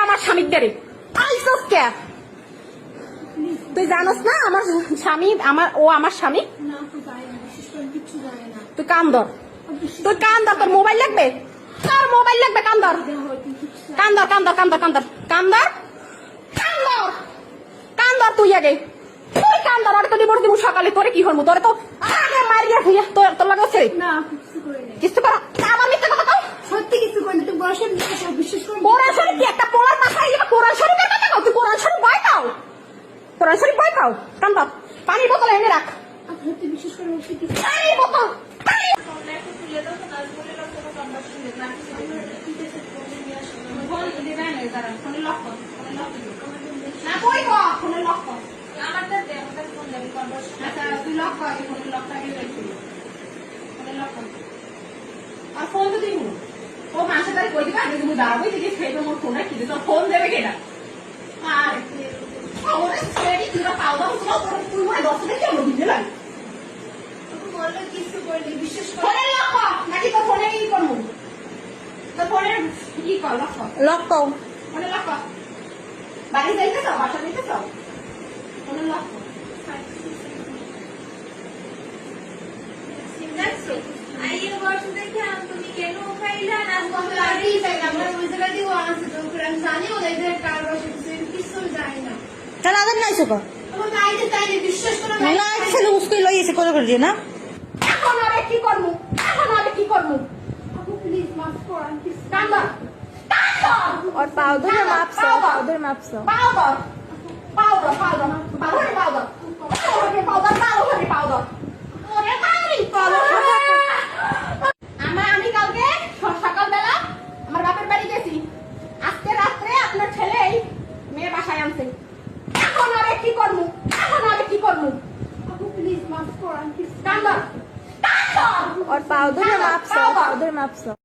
আমার স্বামীর দ্বারে আইসস কে? তুই জানোস না আমার স্বামী, ও আমার স্বামী। তুই কান ধর, তুই কান ধর। তোর মোবাইল লাগবে, তোর মোবাইল লাগবে। কান ধর, কান ধর, কান ধর, কান ধর, কান ধর, কান ধর, কান ধর, কান ধর। তুই আগে তুই কান ধর। আর তো ডিভোর্স দিব সকালে। তোরে কি হরমু? তোরে তো আগে মারিয়া থুইয়া তোর লাগে হচ্ছে না কিছু করে নাই। কিছু করা। আবার মিথ্যা কথা কও। সত্যি কিছু করে নাই। তুই বয়সের বিশ্বাস করে কোরআন শরীফ কি একটা পোলার মাথায় গিয়ে কোরআন শরীফের কথা কও? তুই কোরআন শরীফ বই খাও, কোরআন শরীফ বই খাও। কান ধর, পানির বোতল এনে রাখ। সত্যি বিশ্বাস করে বলছি কিছু পানির বোতল, ফোন দেবে কেনা? আর তুই মনে দশ থেকে কেমন দিতে লাগে বললো কিছু করে নাই, বিশ্বাস করে ফোনের লক কর নাকি তোর ফোনে ই করবো? তোর ফোনের ই কর, লক কর, লক কর, ফোনে লক কর। বাড়ি যাইতে চাও, বাসা যেতে চাও, ফোনে লক কর। আইয়ের বয়স দেখে তুমি কেন খাইলা না? তাহলে আদার নাই সকা বিশ্বাস করে না ছেলে উস্কই লইয়েছে করে করে দিয়ে না এখন আরে কি করবো? এখন আরে কি করবো? প্লিজ মাফ করান কান্দা, কান্দা। और पाउडर में माप सो, पाउडर माप सो powder, powder, powder, powder, powder, powder, powder, powder, powder. ওরে পাউডার, পাউডার। আমি কালকে সকালবেলা আমার বাপের বাড়ি গেছি। আজকে রাত্রে আপনার ছেলেই মেয়ে বাসায় আনছে। এখন আরে কি করবো? এখন আরে কি করবো? প্লিজ মাফ করান কান্দা, কান্দা। और पाउडर में माप सो पाउडर माप सो